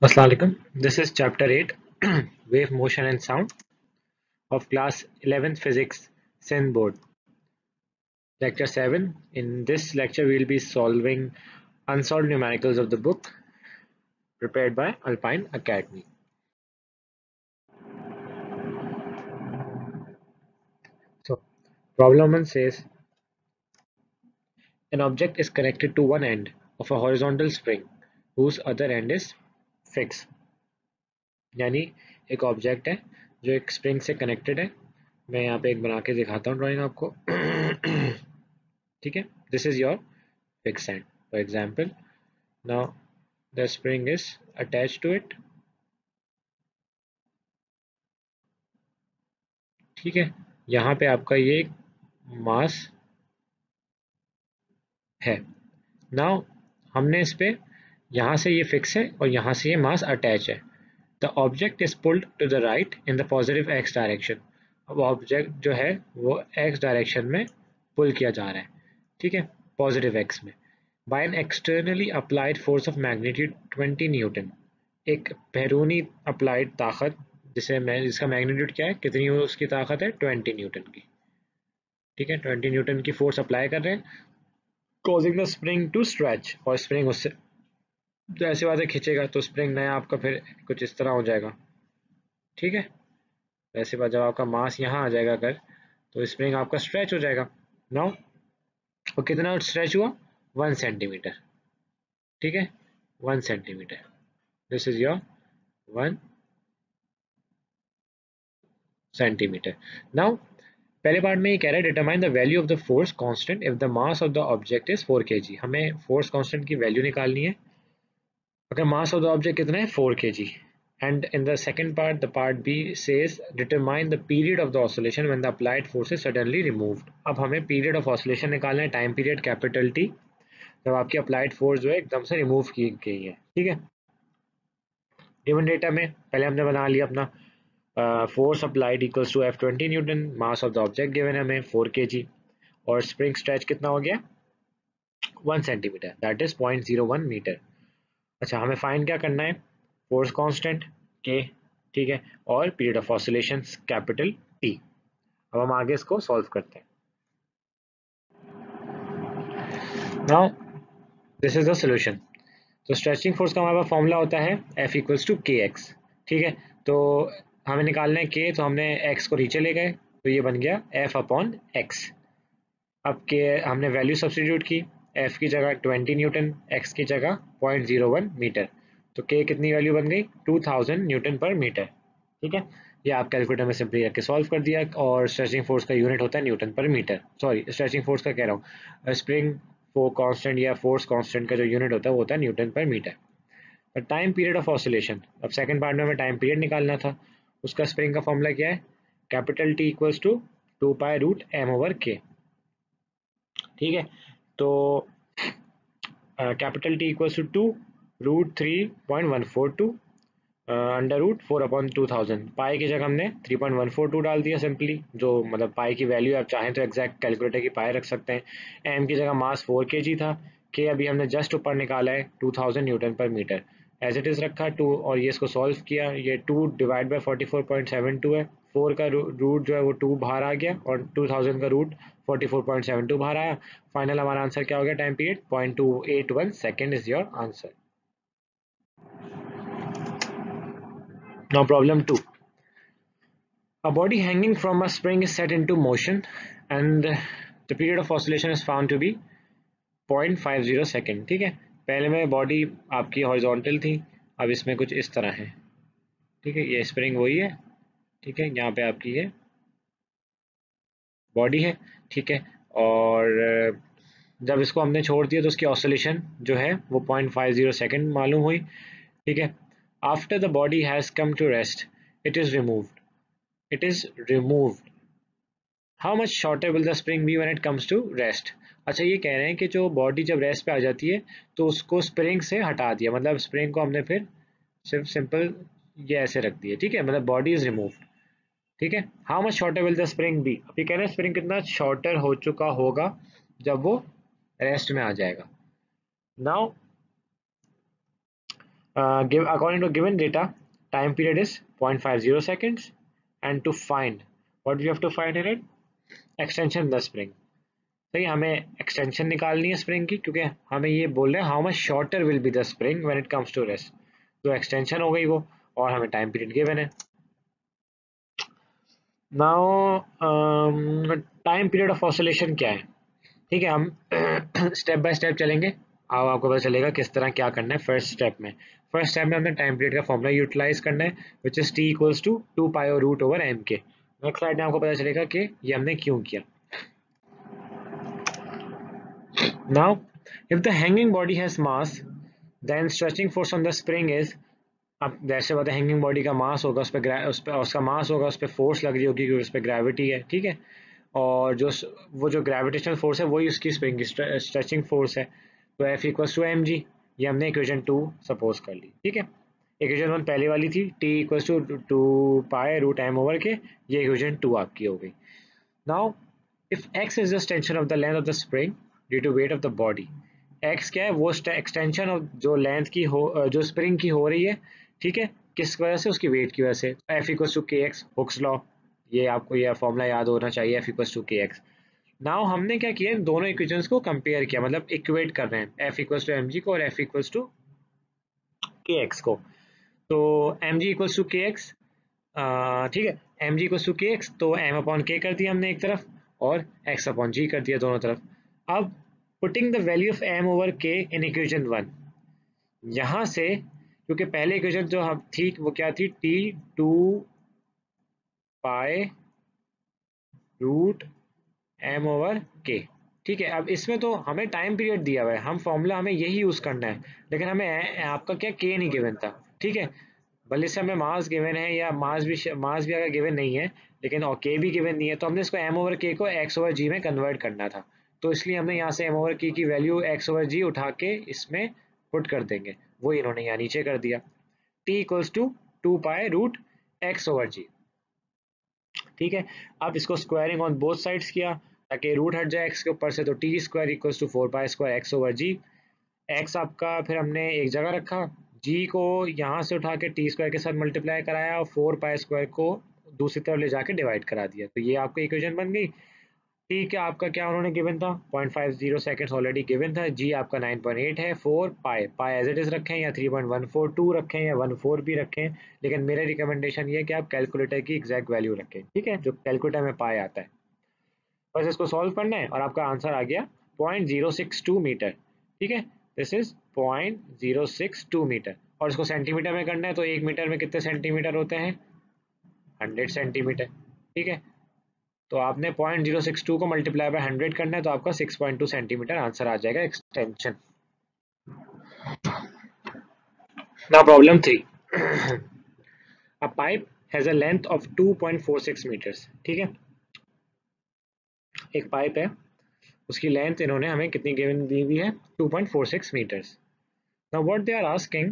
Assalamu alaikum. This is chapter 8 Wave Motion and Sound of class 11th Physics Sin Board. Lecture 7. In this lecture, we will be solving unsolved numericals of the book prepared by Alpine Academy. So, problem 1 says an object is connected to one end of a horizontal spring whose other end is fixed. यानी एक object है जो एक spring से connected है. मैं यहाँ पे एक बना के दिखाता हूँ ड्राइंग आपको. ठीक है, this is your fixed end. For example, now the spring is attached to it. ठीक है, यहाँ पे आपका ये मास है. नाउ हमने इस पे यहाँ से ये फिक्स है और यहाँ से ये मास अटैच है. The object is pulled to the right in the positive X direction. अब ऑब्जेक्ट जो है वो एक्स डायरेक्शन में पुल किया जा रहा है. ठीक है, पॉजिटिव एक्स में. By an externally applied force of magnitude 20 newton. एक बैरूनी अप्लाइड ताकत जिसका मैग्नीट्यूड क्या है, कितनी उसकी ताकत है, 20 न्यूटन की. ठीक है, 20 न्यूटन की फोर्स अप्लाई कर रहे हैं, causing the spring to stretch. और स्प्रिंग उससे जैसे बात खींचेगा तो स्प्रिंग नया आपका फिर कुछ इस तरह हो जाएगा. ठीक है, वैसे बात जब आपका मास यहाँ आ जाएगा अगर, तो स्प्रिंग आपका स्ट्रेच हो जाएगा. नाउ और कितना स्ट्रेच हुआ, 1 सेंटीमीटर. ठीक है, 1 centimetre. This is your 1 centimetre. Now पहले पार्ट में ये कह रहा है determine the value of the force constant if the mass of the object is 4 kg. हमें फोर्स कांस्टेंट की वैल्यू निकालनी है अगर मास ऑफ द ऑब्जेक्ट कितना है, 4 kg. And in the second part, the part B says determine the period of the oscillation when the applied force is suddenly removed. अब हमें period of oscillation निकालना है, टाइम पीरियड कैपिटल T, जब आपकी applied force जो है एकदम से रिमूव की गई है. ठीक है, गिवन डेटा में पहले हमने बना लिया अपना force applied equals to F20 newton, mass of the object given है हमें 4 kg, और स्प्रिंग स्ट्रेच कितना हो गया, 1 सेंटीमीटर, दैट इज 0.01 मीटर. अच्छा, हमें फाइंड क्या करना है, फोर्स कांस्टेंट के. ठीक है, और period of oscillation capital T. अब हम आगे इसको सॉल्व करते हैं. Now this is the solution. तो स्ट्रेचिंग फोर्स का हमारे पास फॉर्मूला होता है F equals to K X. ठीक है, तो हमें निकालना है के, तो हमने एक्स को नीचे ले गए, तो ये बन गया F अपॉन एक्स. अब के हमने वैल्यू सब्स्टिट्यूट की, F की जगह 20 न्यूटन, एक्स की जगह 0.01 मीटर. तो के कितनी वैल्यू बन गई, 2000 न्यूटन पर मीटर. ठीक है, ये आप कैलकुलेटर में सिंपली करके सॉल्व कर दिया. और स्ट्रेचिंग फोर्स का यूनिट होता है न्यूटन पर मीटर. सॉरी, स्ट्रेचिंग फोर्स का कह रहा हूँ, स्प्रिंग कांस्टेंट या फोर्स कांस्टेंट का जो यूनिट होता है वो होता है न्यूटन पर metre. Time period of oscillation, अब सेकंड पार्ट में हमें टाइम पीरियड निकालना था. उसका स्प्रिंग का फॉर्मूला क्या है, capital T equals to 2 pi root M over K. ठीक है, तो capital T equals to 2 root 3.142 under root 4 upon 2000. Pi की जगह हमने 3.142 डाल दिया सिंपली, जो मतलब पाई की वैल्यू आप चाहें तो एग्जैक्ट कैलकुलेटर की पाई रख सकते हैं. एम की जगह मास 4 kg था, के अभी हमने जस्ट ऊपर निकाला है 2000 न्यूटन पर मीटर, एज इट इज रखा 2, और ये इसको सॉल्व किया. ये 2 डिवाइड बाई 44.72 है, 4 का रूट जो है वो 2 बाहर आ गया, और 2000 का रूट 44.72 बाहर आया. फाइनल हमारा आंसर क्या हो गया, time period 0.281 second is your answer. Now problem 2. A body hanging from a spring is set into motion and the period of oscillation is found to be 0.50 second. ठीक है, पहले में बॉडी आपकी horizontal थी, अब इसमें कुछ इस तरह है. ठीक है, ये स्प्रिंग वही है. ठीक है, यहाँ पे आपकी ये बॉडी है. ठीक है, और जब इसको हमने छोड़ दिया तो उसकी ऑसिलेशन जो है वो 0.50 सेकेंड मालूम हुई. ठीक है, after the body has come to rest it is removed. It is removed. How much shorter will the spring be when it comes to rest. अच्छा, ये कह रहे हैं कि जो बॉडी जब रेस्ट पे आ जाती है तो उसको स्प्रिंग से हटा दिया, मतलब स्प्रिंग को हमने फिर सिर्फ सिंपल ये ऐसे रख दिया. ठीक है, मतलब बॉडी इज रिमूव्ड. ठीक है, how much shorter will the spring be. अब ये कह रहे हैं स्प्रिंग कितना शॉर्टर हो चुका होगा जब वो रेस्ट में आ जाएगा. Now Give according to given data, time period is 0.50 seconds, and to find what we have to find in it, extension the spring. सही, हमें एक्सटेंशन निकालनी है स्प्रिंग की, क्योंकि हमें ये बोल रहे हैं how much shorter will be the spring when it comes to rest. तो एक्सटेंशन हो गई वो, और हमें टाइम पीरियड गिवन है। Now time period of oscillation क्या है, ठीक है, हम स्टेप बाय स्टेप चलेंगे। अब आपको पता चलेगा किस तरह क्या करना है। फर्स्ट स्टेप में हमने टाइम पीरियड का फॉर्मूला यूटिलाइज करना है, which is T equals to 2 pi और root over M K. Next slide में आपको पता चलेगा कि ये हमने क्यों किया। Now if the hanging body has mass, then stretching force on the spring is, अब जैसे बात है हैंगिंग बॉडी का मास होगा, उस पर उसका मास होगा, उस पर फोर्स लग रही होगी क्योंकि उस पर ग्रेविटी है, ठीक है। और जो वो जो ग्रेविटेशनल फोर्स है वही उसकी स्प्रिंग की स्ट्रेचिंग फोर्स है। तो F equals to M G, ये हमने इक्वेशन 2 सपोज कर ली, ठीक है। इक्वेशन 1 पहले वाली थी, T equals to 2 pi root M over K, ये इक्वेशन 2 आपकी हो गई। Now if X is the extension of the length of the spring due to weight of the body, X क्या है, वो एक्सटेंशन ऑफ जो लेंथ की हो, जो स्प्रिंग की हो रही है, ठीक है, किस वजह से, उसकी वेट की वजह से। F equals to K x, Hooke's law, ये आपको यह फॉर्मूला याद होना चाहिए, F equals to K x. Now हमने क्या किया, दोनों इक्वेशंस को कंपेयर किया, मतलब इक्वेट कर रहे हैं F equals to M G को और F equals to K X को। तो M G equals to K X, ठीक है, M G equals to K X, तो एम अपॉन के कर दिया हमने एक तरफ और एक्स अपॉन जी कर दिया दोनों तरफ। अब putting the value of M over K in equation 1, यहाँ से क्योंकि पहले इक्वेशन जो हम थी वो क्या थी, T 2 pi root M over K, ठीक है। अब इसमें तो हमें टाइम पीरियड दिया हुआ है, हम फॉर्मूला हमें यही यूज करना है, लेकिन हमें आपका क्या के नहीं गिवन था, ठीक है। भले से हमें मास गिवन है या मास भी अगर गिवन नहीं है, लेकिन और के भी गिवन नहीं है, तो हमने इसको एम ओवर के को एक्स ओवर जी में कन्वर्ट करना था। तो इसलिए हमने यहाँ से एम ओवर के की वैल्यू एक्स ओवर जी उठा के इसमें पुट कर देंगे, वो इन्होंने यहाँ नीचे कर दिया, t equals to 2 pi root x over g, ठीक है। अब इसको स्क्वायरिंग ऑन बोथ साइड्स किया ताकि रूट हट जाए एक्स के ऊपर से, तो T square equals to 4 pi square X over G. X आपका फिर हमने एक जगह रखा, जी को यहाँ से उठा के टी स्क्वायर के साथ मल्टीप्लाई कराया और 4 पाई स्क्वायर को दूसरी तरफ ले जाके डिवाइड करा दिया, तो ये आपकी इक्वेशन बन गई। टी क्या आपका क्या उन्होंने गिवन था, 0.50 सेकेंड्स ऑलरेडी गिवन था, जी आपका 9.8 है, 4 पाई पाई एज इट इज रखें या 3.142 रखें या 14 भी रखें, लेकिन मेरा रिकमेंडेशन ये है कि आप कैलकुलेटर की एग्जैक्ट वैल्यू रखें, ठीक है, जो कैलकुलेटर में पाई आता है। बस इसको सॉल्व करना है और आपका आंसर आ गया 0.062 मीटर, ठीक है, दिस इज 0.062 मीटर। और इसको सेंटीमीटर में करना है, तो 1 मीटर में कितने सेंटीमीटर होते हैं, 100 सेंटीमीटर, ठीक है। तो आपने 0.062 को मल्टीप्लाई बाय 100 करना है, तो आपका 6.2 सेंटीमीटर आंसर आ जाएगा extension. Now problem 3, a pipe has a length of 2.46 metres, ठीक है, एक पाइप है, उसकी लेंथ इन्होंने हमें कितनी गिवन दी हुई है, 2.46 metres. Now what they are asking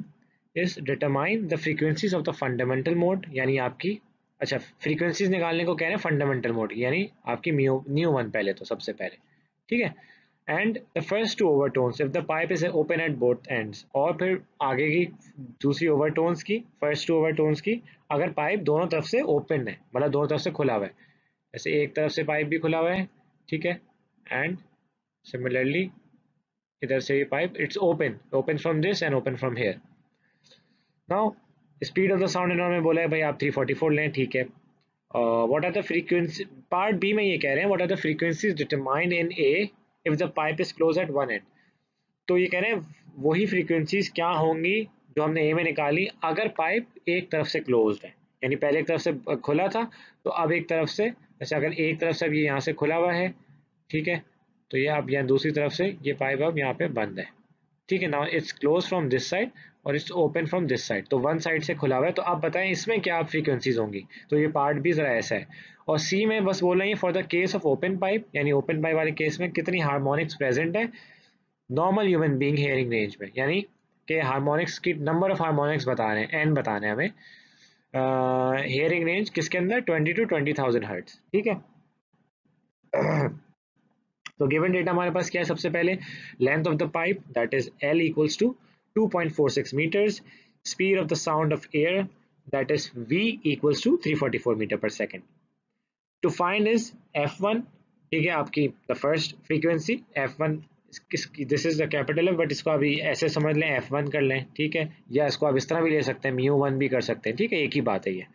is determine the frequencies of the fundamental mode, यानी आपकी, अच्छा फ्रीक्वेंसीज निकालने को कह रहे हैं फंडामेंटल मोड, यानी आपकी न्यू वन पहले, तो सबसे पहले, ठीक है। And the first two overtones if the pipe is open at both ends, और फिर आगे की दूसरी ओवरटोन्स की, फर्स्ट टू ओवरटोन्स की, अगर पाइप दोनों तरफ से ओपन है, मतलब दोनों तरफ से खुला हुआ है, जैसे एक तरफ से पाइप भी खुला हुआ है, ठीक है, एंड सिमिलरली इधर से ये pipe it's open from this end open from here. Now speed of the sound इन्होंने बोला है भाई आप 344 लें, ठीक है। What are the frequency, part B में ये कह रहे हैं what are the frequencies determined in A if the pipe is close at one end. तो ये कह रहे हैं वही फ्रीक्वेंसीज क्या होंगी जो हमने ए में निकाली अगर पाइप एक तरफ से क्लोज्ड है, यानी पहले एक तरफ से खुला था, तो अब एक तरफ से, जैसे अगर एक तरफ से अब ये यहाँ से खुला हुआ है, ठीक है, तो ये अब यहाँ दूसरी तरफ से ये पाइप अब यहाँ पे बंद है, ठीक है। Now it's close from this side और it's open from this side, तो वन साइड से खुला हुआ है, तो आप बताएं इसमें क्या फ्रीक्वेंसीज होंगी। तो ये पार्ट भी जरा ऐसा है। और सी में बस बोल रहे हैं for the case of open pipe, यानी ओपन पाइप वाले केस में कितनी हार्मोनिक्स प्रेजेंट है normal human being hearing range में, यानी कि हार्मोनिक्स की नंबर ऑफ हार्मोनिक्स बता रहे हैं, एन बताने हैं हमें, हेयरिंग रेंज किसके अंदर 20 to 20,000 हर्ट्ज, ठीक है। तो गिवन डेटा हमारे पास क्या है, सबसे पहले length of the pipe that is L equals to 2.46 metres, speed of the sound of air, that is v equals to 344 meter per second. To find is f1, ठीक है आपकी the first frequency f1, this is the capital है but इसको अभी ऐसे समझ लें f1 कर लें, ठीक है, या इसको आप इस तरह भी ले सकते हैं mu1 भी कर सकते हैं, ठीक है, एक ही बात है ये,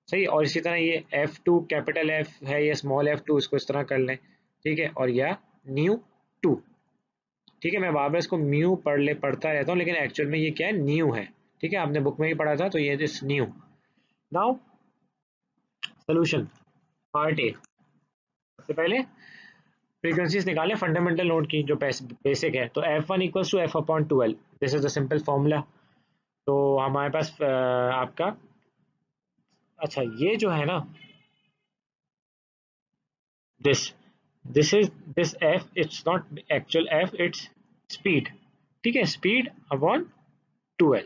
सही। और इसी तरह ये f2 कैपिटल F है, ये स्मॉल f2, इसको इस तरह कर लें, ठीक है, और या nu2, ठीक है। मैं बार बार इसको म्यू पढ़ता रहता हूँ, लेकिन एक्चुअल में ये क्या है, न्यू है, ठीक है, आपने बुक में ही पढ़ा था, तो ये this new. Now solution part A, सबसे पहले फ्रीक्वेंसीज निकालें फंडामेंटल नोड की जो बेसिक है, तो f1 equals to f upon 2l, this is the simple formula. तो हमारे पास आपका, अच्छा ये जो है ना, this this is this f, it's not actual f, it's speed, ठीक है, स्पीड अपॉन 2l,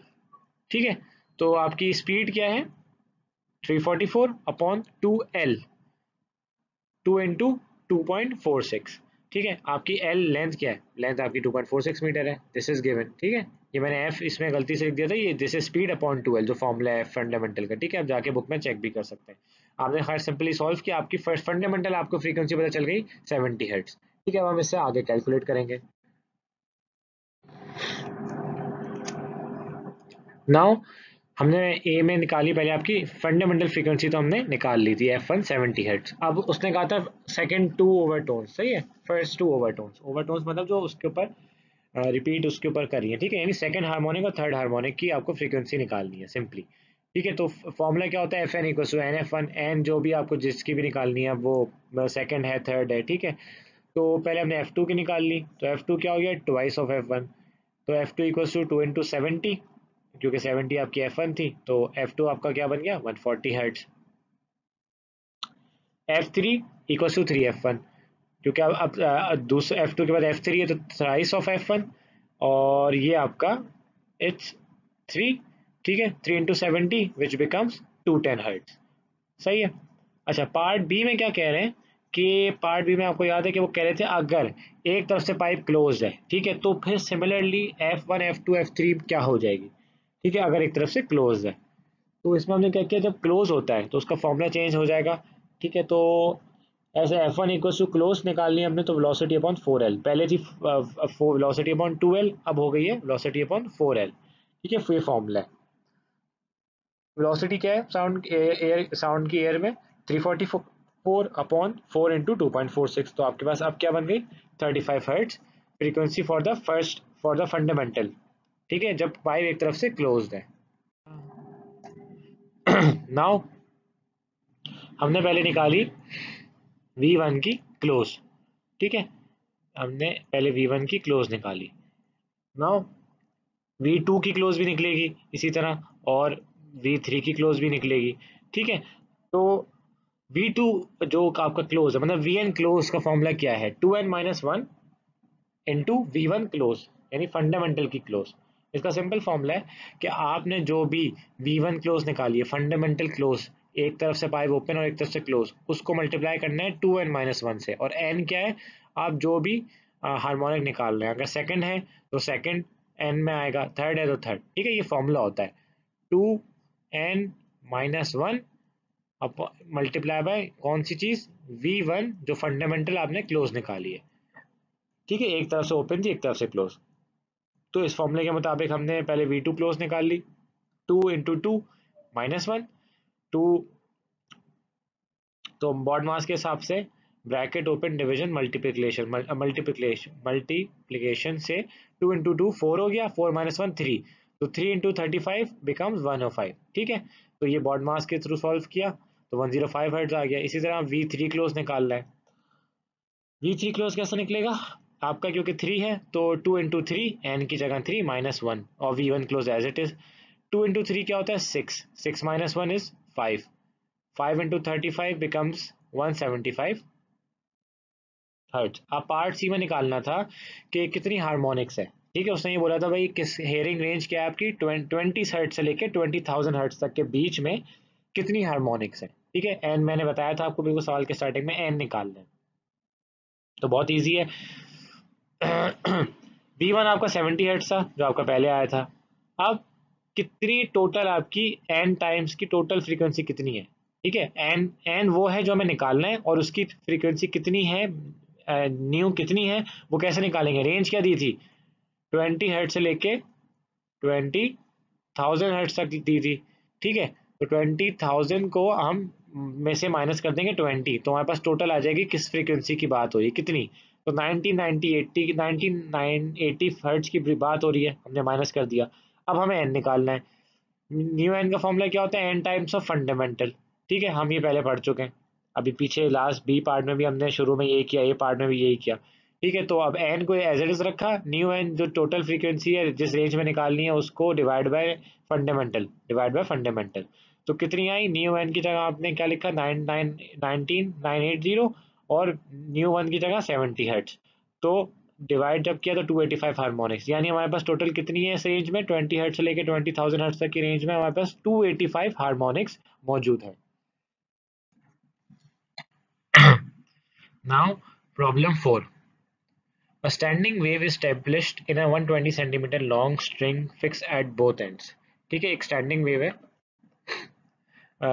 ठीक है। तो आपकी स्पीड क्या है, 344 अपॉन 2l, 2 इंटू 2.46, ठीक है। आपकी l लेंथ क्या है, लेंथ आपकी 2.46 मीटर है, दिस इज गिवन, ठीक है। ये मैंने f इसमें गलती से लिख दिया था, ये this is speed upon 2l जो फॉर्मूला है फंडामेंटल का, ठीक है, आप जाके बुक में चेक भी कर सकते हैं। आपने खैर सिंपली सॉल्व किया, आपकी फर्स्ट फंडामेंटल आपको फ्रीक्वेंसी पता चल गई 70 हर्ट्ज, ठीक है। अब हम इससे आगे कैलकुलेट करेंगे। नाउ हमने ए में निकाली पहले आपकी फंडामेंटल फ्रीक्वेंसी, तो हमने निकाल ली थी f1 70 हर्ट्ज। अब उसने कहा था सेकंड टू ओवरटोन्स, सही है, फर्स्ट टू ओवरटोन्स, ओवरटोन्स मतलब जो उसके ऊपर रिपीट उसके ऊपर करी है, ठीक है, यानी सेकंड हार्मोनिक और थर्ड हार्मोनिक की आपको फ्रीक्वेंसी निकालनी है सिंपली, ठीक है। तो फॉर्मूला क्या होता है, F N equal to N F one, N जो भी आपको जिसकी भी निकालनी है, वो सेकंड है थर्ड है, ठीक है। तो पहले हमने एफ टू की निकाल ली, तो एफ टू क्या हो गया, ट्वाइस ऑफ एफ वन, तो F two equal to 2 into 70, क्योंकि 70 आपकी F1 थी, तो F2 आपका क्या बन गया 140 hertz. F3 equal to 3F1, क्योंकि अब दूसरे F2 के बाद F3 है, तो थ्राइस ऑफ F1, और ये आपका इट्स 3, ठीक है, 3 इंटू 70 विच बिकम्स 210 हर्ट्ज, सही है। अच्छा पार्ट बी में क्या कह रहे हैं, कि पार्ट बी में आपको याद है कि वो कह रहे थे अगर एक तरफ से पाइप क्लोज है, ठीक है, तो फिर सिमिलरली F1 F2 F3 क्या हो जाएगी, ठीक है, अगर एक तरफ से क्लोज है। तो इसमें हमने क्या किया, जब क्लोज होता है तो उसका फॉर्मूला चेंज हो जाएगा, ठीक है। तो ऐसे F1 इक्वल टू क्लोज निकालनी है हमने, तो वेलोसिटी अपॉन 4l, पहले थी वेलोसिटी अपॉन 2l, अब हो गई है वेलोसिटी अपॉन 4l, ठीक है, ये फॉर्मूला है। वेलोसिटी क्या है साउंड एयर, साउंड की एयर में 344 अपॉन 4 इंटू 2.46, तो आपके पास अब क्या बन गई 35 hertz frequency for the fundamental, ठीक है, जब पाइप एक तरफ से क्लोज्ड है। नाउ हमने पहले निकाली V1 की क्लोज, ठीक है, हमने पहले V1 की क्लोज निकाली। नाउ V2 की क्लोज भी निकलेगी इसी तरह, और V3 की क्लोज भी निकलेगी, ठीक है। तो V2 जो आपका क्लोज है, मतलब Vn क्लोज का फॉर्मूला क्या है, 2n-1 इंटू V1 क्लोज, यानी फंडामेंटल की क्लोज। इसका सिंपल फॉर्मूला है कि आपने जो भी V1 क्लोज निकाली है, फंडामेंटल क्लोज, एक तरफ से पाइप ओपन और एक तरफ से क्लोज, उसको मल्टीप्लाई करना है 2n-1 से, और n क्या है, आप जो भी हार्मोनिक निकाल रहे हैं, अगर सेकंड है तो सेकंड n में आएगा, थर्ड है तो थर्ड, ठीक है, ये फॉर्मूला होता है 2n-1 मल्टीप्लाई बाय कौन सी चीज, V1 जो फंडामेंटल आपने क्लोज निकाली है, ठीक है, एक तरफ से ओपन थी एक तरफ से क्लोज। तो इस फॉर्मूले के मुताबिक हमने पहले V2 क्लोज निकाल ली, 2 इंटू 2 -1, 2, तो बॉड मास के हिसाब से ब्रैकेट ओपन डिवीजन मल्टीप्लिकेशन से 2 इंटू 2 4 हो गया, 4 -1 3, तो 3 इंटू 35 बिकम्स 105, ठीक है। तो ये बॉड मास के थ्रू सॉल्व किया, तो 105 हर्ट्ज आ गया। इसी तरह V3 क्लोज निकालना है, V3 क्लोज कैसे निकलेगा आपका, क्योंकि 3 है तो 2 इंटू 3, n की जगह 3 -1, और V1 close as it is, 2 into 3 क्या होता है 6, 6 -1 इज 5, 5 इंटू 35 बिकम्स 175 हर्ट्ज। अब पार्ट सी में निकालना था कि कितनी हार्मोनिक्स है, ठीक है, उसने ये बोला था भाई किस हेयरिंग रेंज क्या है आपकी 20 हर्ट्ज से लेके 20,000 हर्ट्ज तक के बीच में कितनी हार्मोनिक्स है, ठीक है। एन मैंने बताया था आपको बिल्कुल सवाल के स्टार्टिंग में, एन निकालना है, तो बहुत ईजी है। V1 आपका 70 हर्ट्ज था जो आपका पहले आया था, अब कितनी टोटल आपकी n टाइम्स की टोटल फ्रीक्वेंसी कितनी है, ठीक है, n वो है जो हमें निकालना है, और उसकी फ्रीक्वेंसी कितनी है, न्यू कितनी है, वो कैसे निकालेंगे, रेंज क्या दी थी, 20 हर्ट्ज से लेके 20,000 हर्ट्ज तक दी थी, ठीक है। तो 20,000 को हम में से माइनस कर देंगे 20, तो हमारे पास टोटल आ जाएगी किस फ्रीक्वेंसी की बात हो रही है, कितनी, तो 1980 हर्ट्ज की बात हो रही है, हमने माइनस कर दिया। अब हमें n निकालना है। न्यू एन का फॉर्मूला क्या होता है, एन टाइम्स ऑफ फंडामेंटल, ठीक है, हम ये पहले पढ़ चुके हैं, अभी पीछे लास्ट बी पार्ट में भी हमने शुरू में यही किया, ए पार्ट में भी यही किया, ठीक है। तो अब एन को एज इट इज रखा, न्यू एन जो टोटल फ्रीक्वेंसी है जिस रेंज में निकालनी है उसको डिवाइड बाय फंडामेंटल। तो कितनी आई, न्यू एन की जगह आपने क्या लिखा, 980, और न्यू वन की जगह 70 हर्ट्ज। तो डिवाइड जब किया तो 285 हार्मोनिक्स, यानी हमारे पास टोटल कितनी है इस रेंज में, 20 हर्ट्ज से लेके 20,000 हर्ट्ज तक की रेंज में हमारे पास 285 हार्मोनिक्स मौजूद है। Now problem 4, a standing wave is established in a 120 centimeter long string fixed at both ends, ठीक है, एक स्टैंडिंग वेव है।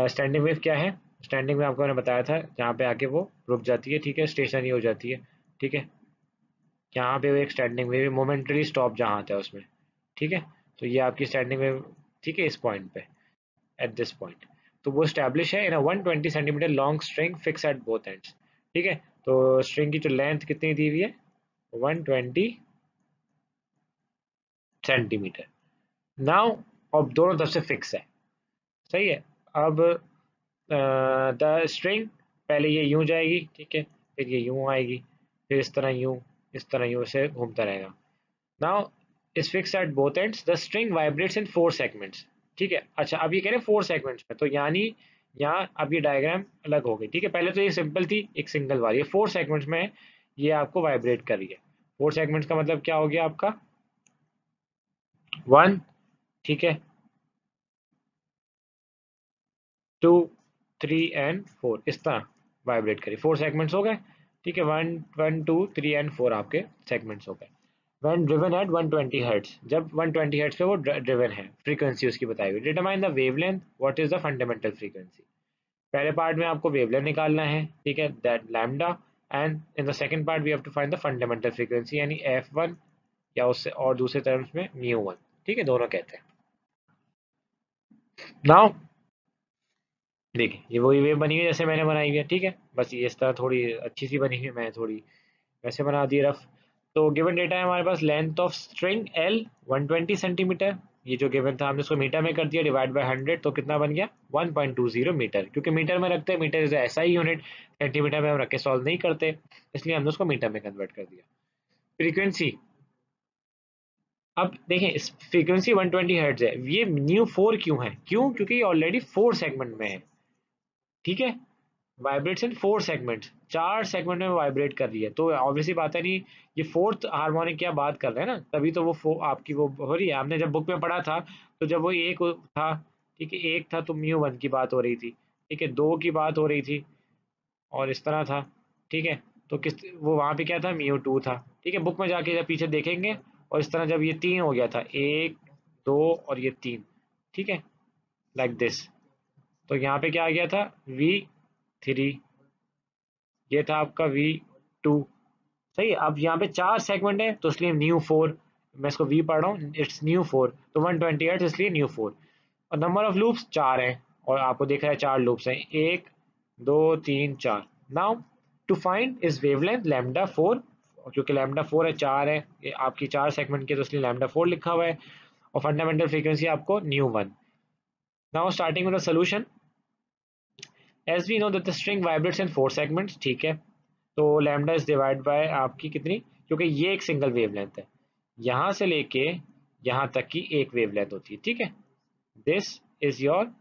स्टैंडिंग वेव क्या है, स्टैंडिंग वेव आपको मैंने बताया था, जहाँ पे आके वो रुक जाती है, ठीक है, स्टेशनरी हो जाती है, ठीक है, यहाँ पे वो एक स्टैंडिंग वेव मोमेंटरी स्टॉप जहाँ आता है उसमें, ठीक है। तो ये आपकी स्टैंडिंग वेव, ठीक है, इस पॉइंट पे, एट दिस पॉइंट, तो वो स्टैब्लिश है इन अ 120 centimetre long string fix eight both ends, ठीक है। तो स्ट्रिंग की जो लेंथ कितनी दी हुई है, 120 सेंटीमीटर। नाउ अब दोनों तरफ से फिक्स है, सही है। अब द स्ट्रिंग पहले ये यूं जाएगी, ठीक है, फिर ये यूं आएगी, फिर इस तरह यूं, इस तरह यूं से घूमता रहेगा। Now is fix eight both ends, the string vibrates in 4 segments, ठीक है। अच्छा, अब ये कह रहे हैं 4 सेगमेंट्स में, तो यानी यहाँ अब ये डायग्राम अलग हो गई, ठीक है, पहले तो ये सिंपल थी एक सिंगल बार, ये 4 सेगमेंट्स में ये आपको वाइब्रेट कर रही है। 4 सेगमेंट्स का मतलब क्या हो गया आपका, 1, ठीक है, 2, 3 एंड 4, इस तरह वाइब्रेट करी, 4 सेगमेंट्स हो गए, ठीक है, 1, 1, 2, 3 एंड 4 आपके सेगमेंट्स हो गए। when driven at 120 हर्ट्ज, जब 120 हर्ट्ज पे वो ड्रिवन है, फ्रीक्वेंसी उसकी बताई हुई। Determine the wavelength, what is the fundamental frequency, पहले पार्ट में आपको वेवलेंथ निकालना है, ठीक है, that lambda, and in the second part we have to find the fundamental frequency, यानी f1, या उससे और दूसरे टर्म्स में mu1, ठीक है, दोनों कहते हैं। नाउ देखिए, ये वही वेव बनी हुई है जैसे मैंने बनाई हुई है, ठीक है, बस ये इस तरह थोड़ी अच्छी सी बनी हुई है, मैं थोड़ी वैसे बना दी रफ। तो गिवन डेटा है हमारे पास, length of string L 120 centimetre, ये जो गिवन था हमने उसको मीटर में कर दिया, डिवाइड बाय 100, तो कितना बन गया, 1.20 मीटर, क्योंकि मीटर में रखते हैं, मीटर इज ऐसा ही यूनिट, सेंटीमीटर में हम रख के सॉल्व नहीं करते, इसलिए हमने उसको मीटर में कन्वर्ट कर दिया। फ्रीक्वेंसी, अब देखें इस फ्रीक्वेंसी 120 हर्ट्ज है, ये न्यू 4 क्यों है, क्यों, क्योंकि ये ऑलरेडी 4 सेगमेंट में है, ठीक है, वाइब्रेट्स इन 4 सेगमेंट, 4 सेगमेंट में वाइब्रेट कर रही है, तो ऑब्वियसली बात है नहीं, ये फोर्थ हार्मोनिक की आप बात कर रहे हैं ना, तभी तो वो आपकी वो हो रही है, आपने जब बुक में पढ़ा था, तो जब वो एक था, ठीक है, एक था तो म्यू 1 की बात हो रही थी, ठीक है, 2 की बात हो रही थी, और इस तरह था, ठीक है, तो किस वो वहाँ पे क्या था, म्यू 2 था, ठीक है, बुक में जाके जब पीछे देखेंगे, और इस तरह जब ये 3 हो गया था, 1, 2 और ये 3, ठीक है, लाइक दिस, तो यहाँ पे क्या आ गया था, V3, ये था आपका V2, सही है। अब यहाँ पे 4 सेगमेंट है, तो इसलिए न्यू 4, मैं इसको V पढ़ रहा हूँ, इट्स न्यू 4, तो 128 इसलिए न्यू 4, और नंबर ऑफ लूप्स 4 है, और आपको दिख रहा है 4 लूप्स हैं, 1, 2, 3, 4। Now to find is wavelength λ4, क्योंकि λ4 है, 4 है, ये आपकी 4 सेगमेंट की, तो इसलिए λ4 लिखा हुआ है, और फंडामेंटल फ्रीक्वेंसी आपको nu 1। Now starting with the solution, as we know that the string vibrates in 4 segments, ठीक है, तो लैम्डा इज डिवाइड बाय आपकी कितनी, क्योंकि ये एक सिंगल वेवलेंथ है, यहाँ से लेके यहाँ तक की एक वेवलेंथ होती है, ठीक है, this is your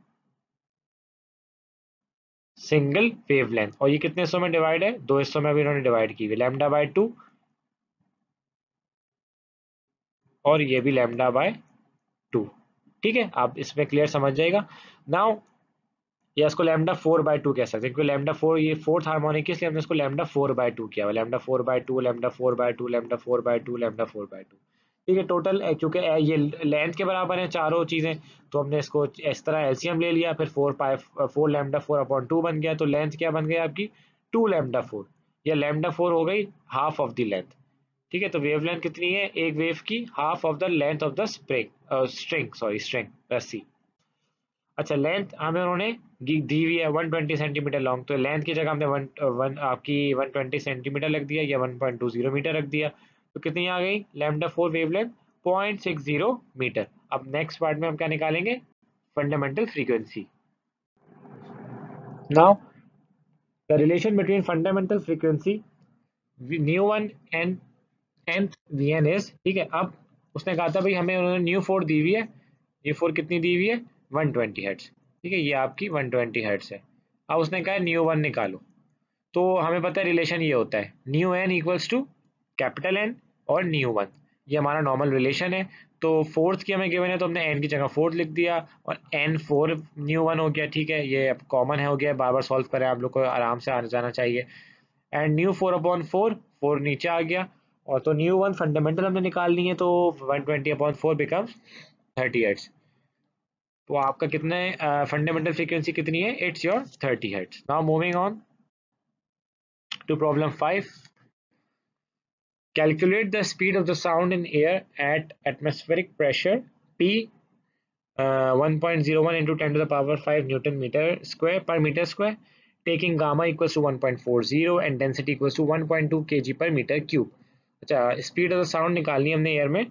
single wavelength, और ये कितने हिस्सों में डिवाइड है, 2 हिस्सों में अभी इन्होंने डिवाइड की हुई, λ/2, और ये भी λ/2, ठीक है, आप इसमें क्लियर समझ जाएगा। नाउ या इसको λ4/2 कह सकते हैं, क्योंकि λ4 ये फोर्थ हार्मोनिक है, इसलिए हमने इसको λ4/2 किया हुआ, λ4/2, λ4/2, λ4/2, λ4/2, λ4/2, ठीक है। टोटल क्योंकि ये लेंथ के बराबर है चारों चीज़ें, तो हमने इसको इस तरह एलसीएम ले लिया, फिर 4 लैम्डा 4/2 बन गया, तो लेंथ क्या बन गई आपकी 2 लैम्डा 4, या लैम्डा 4 हो गई हाफ ऑफ द लेंथ। ठीक है, तो वेव लेंथ कितनी है एक वेव की, half of the length of the string रस्सी। अच्छा, लेंथ हमें उन्होंने दी हुई है 120 सेंटीमीटर लॉन्ग, तो लेंथ की जगह हमने आपकी 120 सेंटीमीटर रख दिया या 1.20 मीटर रख दिया, तो कितनी आ गई लैम्डा 4 वेव लेंथ 0.60 मीटर। अब नेक्स्ट पार्ट में हम क्या निकालेंगे, fundamental frequency. Now the relation between fundamental frequency new one and nth Vn is, ठीक है। अब उसने कहा था भाई हमें उन्होंने न्यू 4 दी हुई है, न्यू 4 कितनी दी हुई है 120 हर्ट्ज, ठीक है, ये आपकी 120 हर्ट्ज है। अब उसने कहा न्यू 1 निकालो, तो हमें पता है रिलेशन ये होता है nu N equals to capital N और न्यू 1, ये हमारा नॉर्मल रिलेशन है। तो फोर्थ की हमें गिवन है तो हमने एन की जगह फोर्थ लिख दिया और एन 4 न्यू 1 हो गया, ठीक है, ये अब कॉमन है हो गया, बार बार सॉल्व करें आप लोग को आराम से आ जाना चाहिए। एंड न्यू 4/4, 4 नीचे आ गया, और तो न्यू 1 फंडामेंटल हमने निकालनी है, तो 120/4 बिकम्स 30 हर्ट्ज। तो आपका कितना है फंडामेंटल फ्रीक्वेंसी कितनी है, it's your 30 hertz. Now moving on to problem 5। Calculate the speed of the sound in air at atmospheric pressure P 1.01 into 10 to the power 5 Newton meter square per meter square, taking gamma equals to 1.40 and density equals to 1.2 kg per meter cube। अच्छा, speed of the sound निकालनी है हमने air में,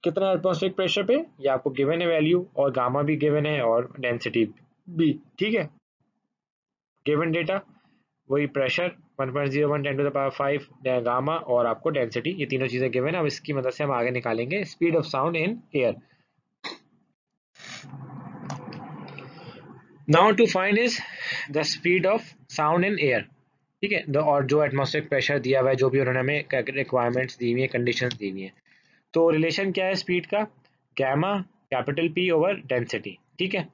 कितना atmospheric pressure पे, ये आपको given है वैल्यू, और गामा भी गिवन है और डेंसिटी भी, ठीक है। गिवन डेटा वही pressure 1.01 10 to the power 5 gamma और आपको डेंसिटी, ये तीनों चीजें गिवन है। अब इसकी मदद से हम आगे निकालेंगे speed of sound in air. Now to find is the speed of sound in air, ठीक है, और जो एटमॉस्फेरिक प्रेशर दिया हुआ है, जो भी उन्होंने हमें रिक्वायरमेंट्स दी हुई है, कंडीशंस दी हुई है, तो रिलेशन क्या है स्पीड का, gamma capital P over density, ठीक है।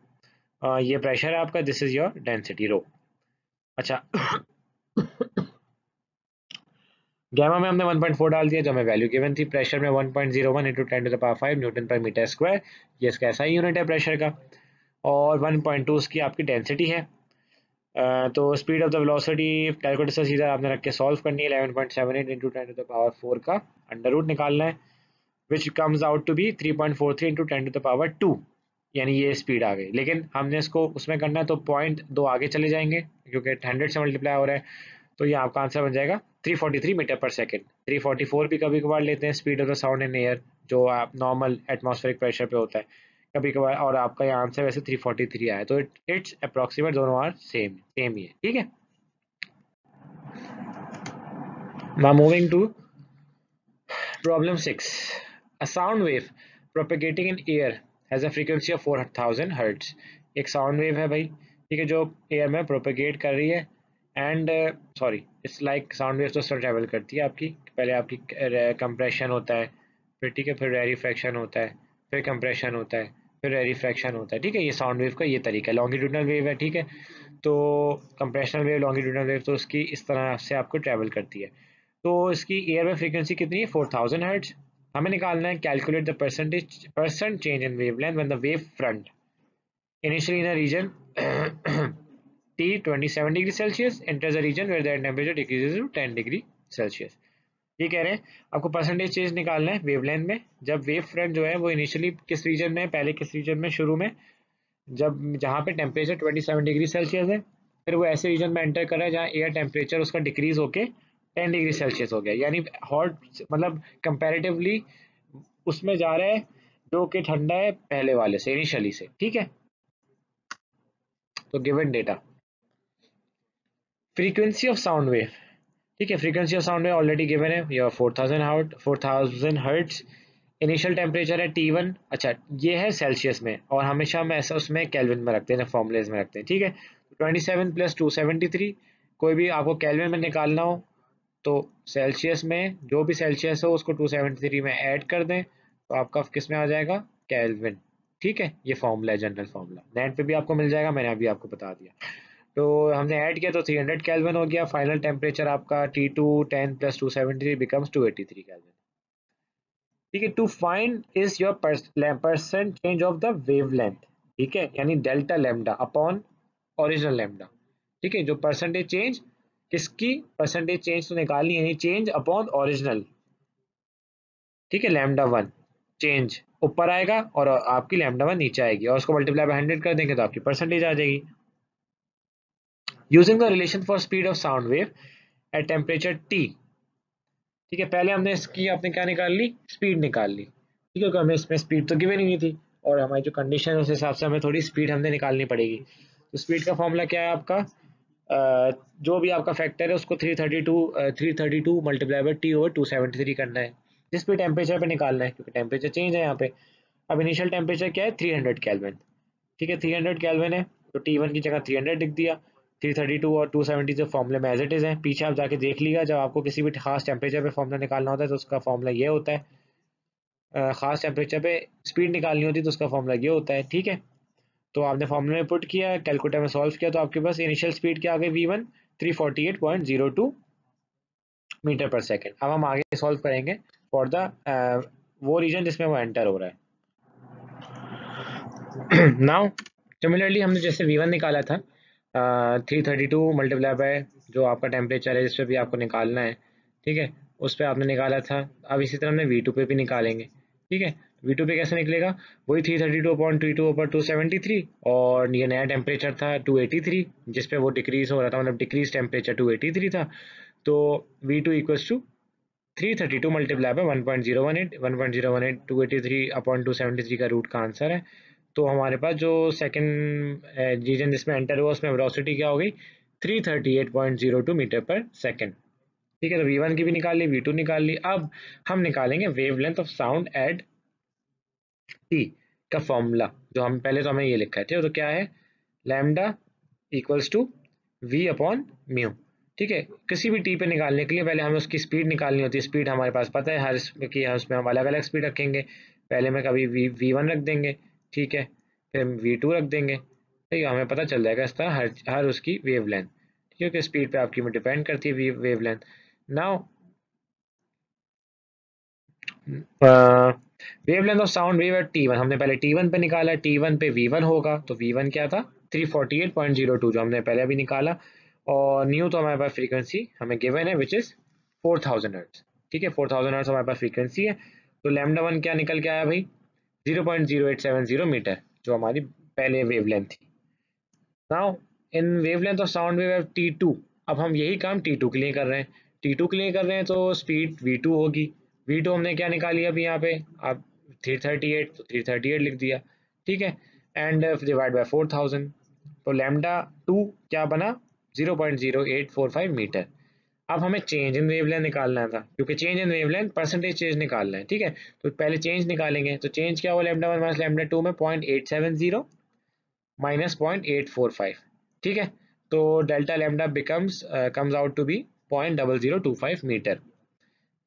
ये प्रेशर है आपका, this is your density rho. अच्छा गैमा में हमने 1.4 डाल दिया जो हमें वैल्यू गिवन थी, प्रेशर में 1.01 into 10 to the power 5 newton पर मीटर स्क्वायर, ये इसका ऐसा ही यूनिट है प्रेशर का, और 1.2 उसकी आपकी डेंसिटी है। तो speed of the velocity calculator से सीधा आपने रख के सॉल्व करनी है, 11.78 इंटू 10 टू द पावर 4 का अंडर रूट निकालना है, which comes out to be 3.43 into 10 to the power 2, यानी ये स्पीड आ गई। लेकिन हमने इसको उसमें करना है तो पॉइंट 2 आगे चले जाएंगे क्योंकि 100 से मल्टीप्लाई हो रहा है, तो ये आपका आंसर बन जाएगा 343 मीटर पर सेकेंड। 344 भी कभी कभार लेते हैं speed of the sound in air, जो आप नॉर्मल एटमॉस्फेरिक प्रेशर पे होता है कभी कभार, और आपका यहाँ आंसर वैसे 343 आया, तो इट्स अप्रोक्सीमेट, दोनों आर सेम ही है, ठीक है। Now moving to problem 6। A sound wave propagating in air has a frequency of 4000 hertz. एक साउंड वेव है भाई, ठीक है, जो एयर में प्रोपेगेट कर रही है, and sorry it's like sound wave तो सर ट्रैवल करती है आपकी, पहले आपकी कंप्रेशन होता है, फिर ठीक है, फिर रेरिफ्रैक्शन होता है, फिर कंप्रेशन होता है, फिर रेरिफ्रैक्शन होता है, ठीक है, ये साउंड वेव का ये तरीका है। लॉन्गिट्यूडनल वेव है, ठीक है, तो कंप्रेशनल वेव लॉन्गिट्यूडनल वेव तो उसकी इस तरह से आपको ट्रैवल करती है। तो इसकी एयर में फ्रीक्वेंसी कितनी है 4000 हर्ट्ज। हमें निकालना है calculate the percent change in wavelength when the wave front initially in a region T 27 degree Celsius enters a region where the temperature decreases to 10 degree Celsius। ये कह रहे हैं आपको परसेंटेज चेंज निकालना है वेवलेंथ में, जब वेव फ्रंट जो है वो इनिशियली किस रीजन में, पहले किस रीजन में शुरू में, जब जहाँ पे टेम्परेचर 27 डिग्री सेल्सियस है, फिर वो ऐसे रीजन में एंटर कर रहा है जहाँ एयर टेम्परेचर उसका डिक्रीज होके 10 डिग्री सेल्सियस हो गया, यानी हॉट, मतलब कंपैरेटिवली उसमें जा रहा है जो कि ठंडा है पहले वाले से इनिशियली से, ठीक है। तो given data frequency of sound wave, ठीक है, frequency of sound wave already given है, ये 4000 हर्ट्ज। इनिशियल टेम्परेचर है T1, अच्छा ये है सेल्सियस में, और हमेशा हम ऐसा उसमें केल्विन में रखते हैं, फॉर्मुलेज में रखते हैं, ठीक है। 27 + 273, कोई भी आपको केल्विन में निकालना हो तो सेल्सियस में जो भी सेल्सियस हो उसको 273 में ऐड कर दें, तो आपका किस में आ जाएगा केल्विन, ठीक है। ये फॉर्मूला है, जनरल फॉर्मूला, नेट पे भी आपको मिल जाएगा, मैंने अभी आपको बता दिया। तो हमने ऐड किया तो 300 केल्विन हो गया, फाइनल टेम्परेचर आपका T2 10 + 273 बिकम्स 283 केल्विन। ठीक है। To find is your percent change of the wavelength, ठीक है, यानी delta lambda upon original lambda. ठीक है, जो परसेंटेज चेंज किसकी परसेंटेज चेंज तो निकालनी है, यानी चेंज अपॉन ओरिजिनल। ठीक है, लैम्डा वन चेंज ऊपर आएगा और आपकी लैम्डा वन नीचे आएगी, और उसको मल्टीप्लाई बाय 100 कर देंगे तो आपकी परसेंटेज आ जाएगी। Using the relation for speed of sound wave at temperature T. ठीक है, पहले हमने इसकी आपने क्या निकाल ली, स्पीड निकाल ली। ठीक है, क्योंकि हमें इसमें स्पीड तो गिवन ही नहीं थी, और हमारी जो कंडीशन है उस हिसाब से हमें थोड़ी स्पीड हमने निकालनी पड़ेगी। तो स्पीड का फॉर्मूला क्या है आपका, जो भी आपका फैक्टर है उसको 332 मल्टीप्लाई बाय टी ओवर 273 करना है, जिस पे टेम्परेचर पे निकालना है, क्योंकि टेम्परेचर चेंज है यहाँ पे। अब इनिशियल टेम्परेचर क्या है, 300 केल्विन। ठीक है, 300 केल्विन है, तो T1 की जगह 300 लिख दिया। 332 और 270 जो फॉर्मूले में एज इट इज है, पीछे आप जाके देख लीजिएगा, जब आपको किसी भी खास टेम्परेचर पे फॉर्मूला निकालना होता है तो उसका फॉर्मूला ये होता है, खास टेम्परेचर पे स्पीड निकालनी होती है तो उसका फॉर्मूला ये होता है। ठीक है, तो आपने फॉर्मूला में पुट किया, कैलकुलेटर में सॉल्व किया, तो आपके पास इनिशियल स्पीड क्या आ गई, V1 348.02 मीटर पर सेकेंड। अब हम आगे सॉल्व करेंगे फॉर द वो रीजन जिसमें वो एंटर हो रहा है। नाउ सिमिलरली हमने जैसे V1 निकाला था 332 मल्टीप्लाई बाय जो आपका टेम्परेचर है जिस पे भी आपको निकालना है, ठीक है, उस पर आपने निकाला था। अब इसी तरह हमने V2 पे भी निकालेंगे। ठीक है, V2 पे कैसे निकलेगा, वही 332/2 और ये नया टेम्परेचर था 283, जिस पे वो डिक्रीज हो रहा था, मतलब डिक्रीज टेम्परेचर 283 था। तो V2 equals to 332 multiply by 1.018, 1.018 283/273 का रूट का आंसर है। तो हमारे पास जो सेकंड रीजन जिसमें एंटर हुआ उसमें वेलोसिटी क्या हो गई, 338.02 मीटर पर सेकंड। ठीक है, तो V1 की भी निकाल ली, V2 निकाल ली। अब हम निकालेंगे wavelength of sound eight T का फॉर्मूला, जो हम पहले तो हमें ये लिखा है, ठीक है, तो क्या है, lambda equals to V upon mu. ठीक है, किसी भी टी पे निकालने के लिए पहले हमें उसकी स्पीड निकालनी होती है। स्पीड हमारे पास पता है हर इसमें कि उसमें हम अलग अलग स्पीड रखेंगे। पहले में कभी V1 रख देंगे, ठीक है, फिर V2 रख देंगे। ठीक है, हमें पता चल जाएगा इस तरह हर हर उसकी वेव लेंथ, क्योंकि स्पीड पे आपकी डिपेंड करती है wave length. Now wavelength of sound wave eight T1 हमने पहले T1 पे निकाला, T1 पे V1 होगा, तो V1 क्या था 348.02 जो हमने पहले अभी निकाला, और न्यू तो हमारे पास फ्रीक्वेंसी हमें गिवन है विच इज 4000 हर्ट्ज। ठीक है, 4000 हर्ट्ज हमारे पास फ्रीक्वेंसी है, तो लैम्डा वन क्या निकल के आया भाई, 0.0870 मीटर, जो हमारी पहले वेवलेंथ थी। Now in wavelength of sound wave eight T2, अब हम यही काम T2 के लिए कर रहे हैं। T2 के लिए कर रहे हैं तो स्पीड V2 होगी। V2 हमने क्या निकाली अभी यहाँ पे, आप 338 तो 338 लिख दिया। ठीक है, एंड डिवाइड बाय 4000, तो लैम्डा टू क्या बना 0.0845 मीटर। अब हमें चेंज इन वेवलेंथ निकालना था, क्योंकि change in wavelength percentage change निकालना है। ठीक है, तो पहले चेंज निकालेंगे, तो चेंज क्या हुआ lambda one minus lambda two में 0.870 माइनस 0.845। ठीक है, तो delta lambda becomes comes out to be 0.0025 metre.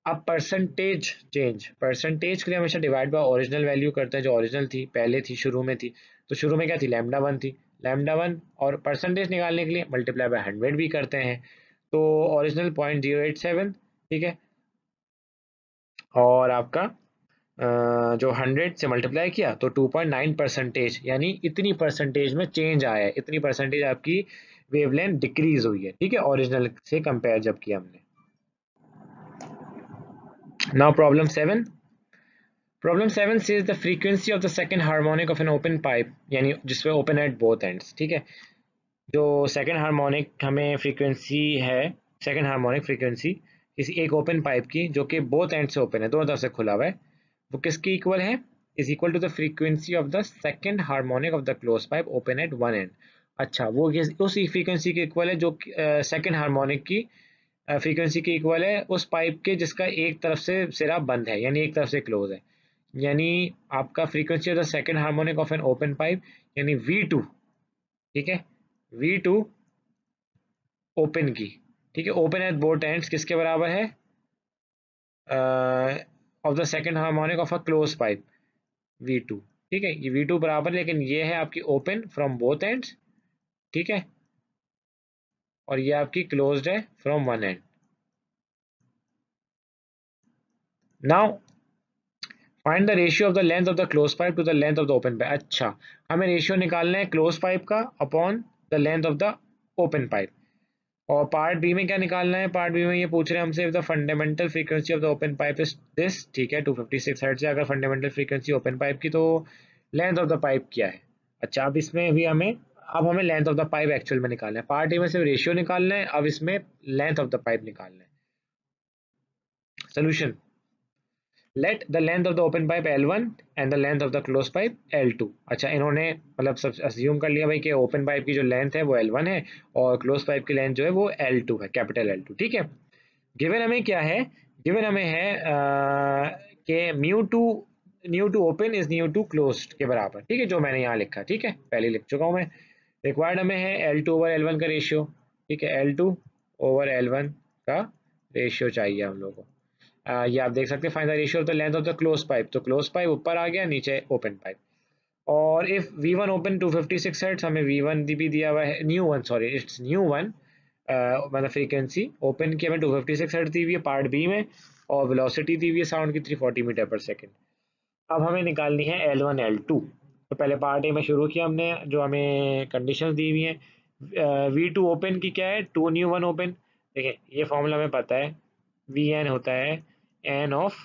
अब परसेंटेज के लिए हमेशा डिवाइड बाय ओरिजिनल वैल्यू करते हैं, जो ओरिजिनल थी पहले थी शुरू में थी, तो शुरू में क्या थी लैम्डा वन थी, लैम्डा वन, और परसेंटेज निकालने के लिए मल्टीप्लाई बाय 100 भी करते हैं, तो ओरिजिनल 0.087। ठीक है, और आपका जो 100 से मल्टीप्लाई किया तो 2.9 परसेंटेज, यानी इतनी परसेंटेज में चेंज आया है, इतनी परसेंटेज आपकी वेवलेंथ डिक्रीज हुई है। ठीक है, ओरिजिनल से कंपेयर जब किया हमने। Now problem 7 says the frequency of the second harmonic of an open pipe, यानी जिसमें ओपन एट बोथ एंड्स। ठीक है, जो सेकंड हार्मोनिक हमें फ्रीक्वेंसी है, सेकंड हार्मोनिक फ्रीक्वेंसी किसी एक ओपन पाइप की जो कि बोथ एंड से ओपन है, दोनों तरफ से खुला हुआ है, वो किसकी इक्वल है, is equal to the frequency of the second harmonic of the close pipe open at one end. अच्छा, वो उस फ्रीक्वेंसी के इक्वल है जो सेकंड हार्मोनिक की फ्रीक्वेंसी के इक्वल है उस पाइप के जिसका एक तरफ से सिरा बंद है, यानी एक तरफ से क्लोज है। यानी आपका frequency of the second harmonic of an open pipe, यानी V2। ठीक है, V2 ओपन की, ठीक है, ओपन एट बोथ एंड्स किसके बराबर है, of the second harmonic of a close pipe V2। ठीक है, ये V2 बराबर, लेकिन ये है आपकी ओपन फ्रॉम बोथ एंड्स। ठीक है, और ये आपकी क्लोज्ड है from one end. Now find the ratio of the length of the close pipe to the length of the open pipe. अच्छा, हमें रेशियो निकालना है क्लोज पाइप का upon the length of the open pipe. और part B में क्या निकालना है? पार्ट बी में ये पूछ रहे हैं हमसे the fundamental frequency of the open pipe is this. ठीक है, 256 हर्ट्ज है अगर फंडामेंटल फ्रीक्वेंसी ओपन पाइप की, तो लेंथ ऑफ द पाइप क्या है? अच्छा, अब हमें length of the pipe actual में निकालना है। पार्ट ए में सिर्फ रेशियो निकालना है, अब इसमें लेंथ ऑफ द पाइप निकालना है। Solution, let the length of the open pipe L1 and the length of the close pipe L2। अच्छा, इन्होंने मतलब सब अज्यूम कर लिया भाई कि ओपन पाइप की जो लेंथ है वो L1 है और क्लोज पाइप की लेंथ जो है वो L2 है, कैपिटल L2। ठीक है, गिवन हमें क्या है? गिवन हमें है कि nu two open is nu two close के बराबर। ठीक है, जो मैंने यहाँ लिखा, ठीक है, पहले लिख चुका हूँ मैं। रिक्वायर्ड हमें है L2 ओवर L1 का रेशियो। ठीक है, L2 ओवर L1 का रेशियो चाहिए हम लोगों को। ये आप देख सकते हैं, find the ratio of the length of the close pipe. तो क्लोज पाइप ऊपर आ गया, नीचे ओपन पाइप। और इफ V1 ओपन 256 हर्ट्ज, हमें V1 भी दिया हुआ है, nu one, sorry it's new one, मतलब फ्रीक्वेंसी ओपन की हमें 256 हर्ट्ज दी हुई है पार्ट बी में, और वेलोसिटी दी हुई है साउंड की 340 मीटर पर सेकेंड। अब हमें निकालनी है L1 L2। तो पहले पार्ट ए में शुरू किया हमने, जो हमें कंडीशंस दी हुई हैं। V2 ओपन की क्या है? 2 न्यू 1 ओपन। देखिए, ये फॉर्मूला हमें पता है, VN होता है एन ऑफ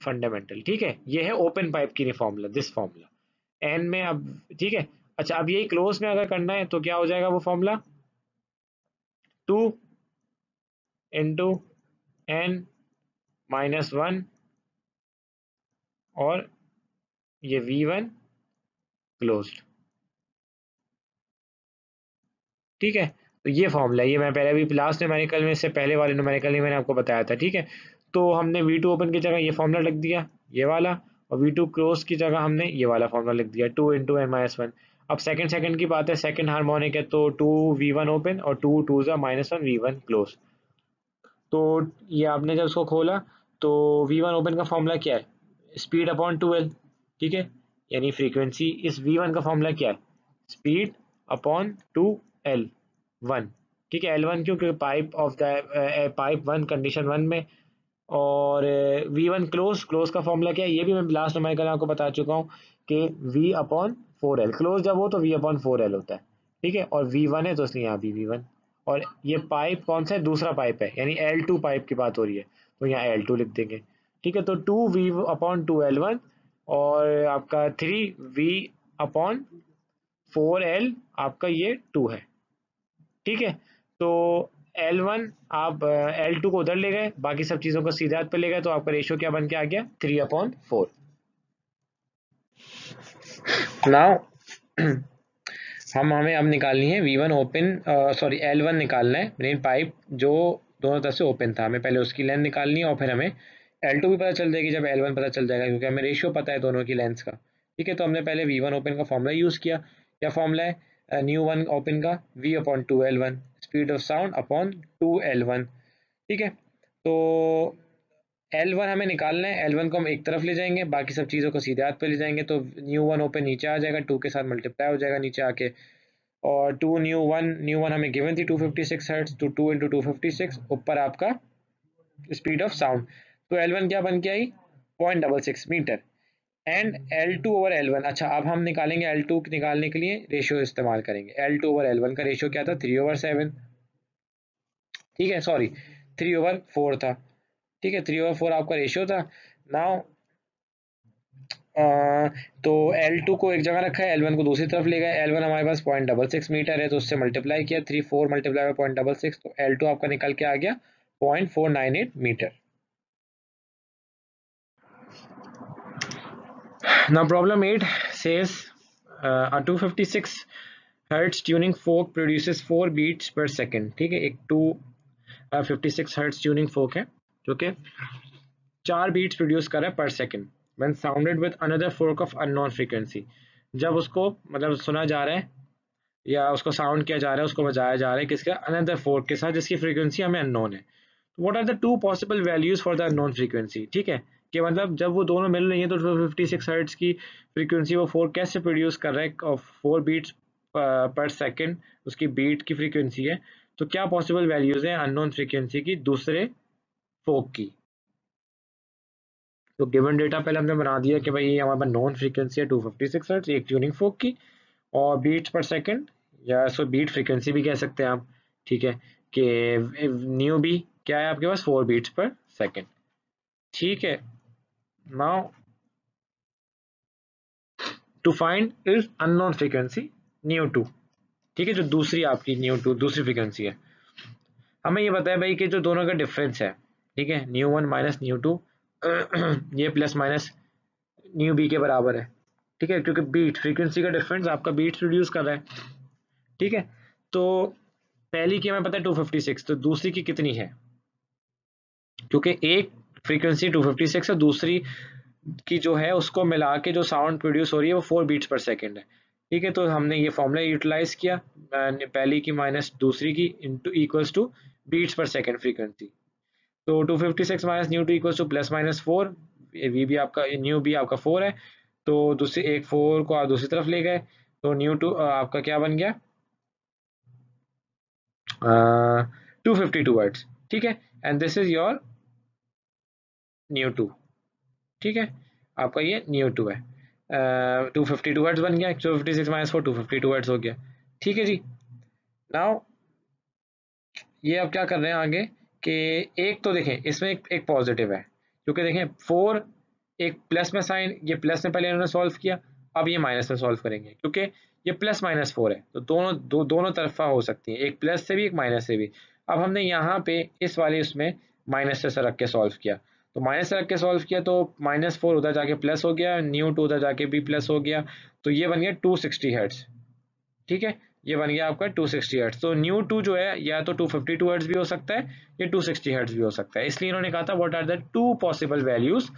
फंडामेंटल। ठीक है, ये है ओपन पाइप की फॉर्मूला, दिस फॉर्मूला एन में। अब ठीक है, अच्छा, अब यही क्लोज में अगर करना है तो क्या हो जाएगा वो formula? 2 into N minus one, और ये V1 क्लोज। ठीक है, तो ये फॉर्मूला, ये मैं पहले भी लास्ट न्यूमेरिकल में, इससे पहले वाले न्यूमेरिकल में मैंने आपको बताया था। ठीक है, तो हमने V2 ओपन की जगह ये फॉर्मूला लिख दिया, ये वाला, और V2 क्लोज की जगह हमने ये वाला फॉर्मूला लिख दिया, 2 इंटू एन माइनस वन। अब सेकंड सेकंड की बात है, सेकंड हार्मोनिक है, तो 2V1 ओपन और 2 माइनस वन V1 क्लोज। तो ये आपने जब उसको खोला, तो V1 ओपन का फॉर्मूला क्या है? Speed upon 2L। ठीक है, यानी फ्रीक्वेंसी, इस V1 का फॉर्मूला क्या है? Speed upon 2L1। ठीक है, L1 क्यों? क्योंकि pipe of the pipe one condition one में। और V1 क्लोज, क्लोज का फॉर्मूला क्या है? ये भी मैं लास्ट में कल आपको बता चुका हूँ कि V अपॉन 4L, क्लोज जब हो तो V अपॉन 4L होता है। ठीक है, और V1 है तो इसलिए यहाँ भी V1। और ये पाइप कौन सा है? दूसरा पाइप है, यानी L2 पाइप की बात हो रही है, तो यहाँ L2 लिख देंगे। ठीक है, तो 2V अपॉन 2L1, और आपका 3V अपॉन 4L, आपका ये 2 है। ठीक है, तो L1 आप L2 को उधर ले गए, बाकी सब चीज़ों को सीधे हाथ पे ले गए, तो आपका रेशियो क्या बन के आ गया? 3/4। नाउ हमें अब निकालनी है V1 ओपन, सॉरी L1 निकालना है, मेन पाइप जो दोनों तरफ से ओपन था, हमें पहले उसकी लेंथ निकालनी है, और फिर हमें L2 भी पता चल जाएगी जब L1 पता चल जाएगा, क्योंकि हमें रेशियो पता है दोनों की लेंथ का। ठीक है, तो हमने पहले V1 ओपन का फॉर्मूला यूज़ किया। क्या फॉर्मूला है? न्यू वन ओपन का V upon 2L1, speed of sound upon 2L1। ठीक है, तो L1 हमें निकालना है, L1 को हम एक तरफ ले जाएंगे, बाकी सब चीज़ों को सीधे हाथ पे ले जाएंगे, तो न्यू वन ओपन नीचे आ जाएगा, 2 के साथ मल्टीप्लाई हो जाएगा नीचे आके। और न्यू वन हमें गिवन थी 256 हर्ट्ज, तो 2 इंटू 256, ऊपर आपका स्पीड ऑफ साउंड। तो L1 क्या बन के आई? 0.66 metre. And L2 over L1। अच्छा, अब हम निकालेंगे L2 निकालने के लिए रेशियो इस्तेमाल करेंगे। L2 ओवर L1 का रेशियो क्या था? 3/7। ठीक है, सॉरी 3/4 था। ठीक है, 3/4 आपका रेशियो था। नाउ तो L2 को एक जगह रखा है, L1 को दूसरी तरफ ले गए। L1 हमारे पास 0.66 मीटर है, तो उससे मल्टीप्लाई किया, 4 मल्टीप्लाई बाय 0.66, तो L2 आपका निकल के आ गया 0.498 metre. Now problem 8 says a 256 hertz tuning fork produces 4 beats per second। ठीक है, एक 256 hertz tuning fork है जो कि 4 बीट्स प्रोड्यूस कर रहा है पर second, when sounded with another fork of unknown frequency. जब उसको मतलब सुना जा रहा है या उसको साउंड किया जा रहा है, उसको बजाया जा रहा है किसका? अनदर फोर्क के साथ, जिसकी फ्रीक्वेंसी हमें अननोन है। What are the two possible values for the unknown frequency? ठीक है, कि मतलब जब वो दोनों मिल रही है तो 256 हर्ट्ज की फ्रीक्वेंसी वो फोर्क कैसे प्रोड्यूस कर रहा है, और 4 बीट्स पर सेकंड उसकी बीट की फ्रीक्वेंसी है। तो क्या पॉसिबल वैल्यूज हैं अननोन फ्रीक्वेंसी की दूसरे फोर्क की? तो गिवन डेटा पहले हमने बना दिया कि भाई ये हमारे पास नॉन फ्रीक्वेंसी है 256 हर्ट्ज, एक ट्यूनिंग फोक की, और बीट्स पर सेकंड या सो बीट फ्रीक्वेंसी भी कह सकते हैं आप, ठीक है, कि न्यू बी क्या है आपके पास 4 बीट्स पर सेकंड, ठीक है। Now to find is unknown frequency nu two, ठीक है, जो दूसरी आपकी न्यू टू दूसरी फ्रीक्वेंसी है, हमें ये बताया भाई कि जो दोनों का डिफरेंस है, ठीक है, nu one minus nu two ये प्लस माइनस न्यू बी के बराबर है, ठीक है, क्योंकि बीट फ्रीक्वेंसी का डिफरेंस आपका बीट रिड्यूस कर रहा है, ठीक है। तो पहली की हमें पता है 256, तो दूसरी की कितनी है, क्योंकि एक फ्रीक्वेंसी 256 है, दूसरी की जो है उसको मिला के जो साउंड प्रोड्यूस हो रही है वो 4 बीट्स पर सेकंड है, ठीक है। तो हमने ये फॉर्मूला यूटिलाइज किया, पहली की माइनस दूसरी की into equals to beats per second frequency, तो 256 minus nu two equals to plus minus 4, वी भी आपका न्यू बी आपका 4 है, तो दूसरी एक 4 को आप दूसरी तरफ ले गए, तो न्यू टू आपका क्या बन गया 252 वर्ड्स, ठीक है, and this is your nu two, ठीक है, आपका ये न्यू टू है, 252 वर्ड्स बन गया, 256 माइनस 4 252 वर्ड्स हो गया, ठीक है जी। नाउ ये अब क्या कर रहे हैं आगे कि एक तो देखें इसमें एक पॉजिटिव है, क्योंकि देखें 4 एक प्लस में साइन, ये प्लस में पहले इन्होंने सॉल्व किया, अब ये माइनस में सॉल्व करेंगे, क्योंकि ये प्लस माइनस 4 है, तो दोनों तरफा हो सकती है, एक प्लस से भी एक माइनस से भी। अब हमने यहाँ पे इस वाले उसमें माइनस से रख के सॉल्व किया, तो माइनस से रख के सॉल्व किया तो -4 उधर जाके प्लस हो गया, न्यू टू उधर जाके भी प्लस हो गया, तो ये बन गया 260 हर्ट्ज, ठीक है, ये बन गया आपका 260 हर्ट्ज। तो न्यू टू जो है या तो 252 हर्ट्ज भी हो सकता है या 260 हर्ट्ज भी हो सकता है, इसलिए इन्होंने कहा था what are the two possible values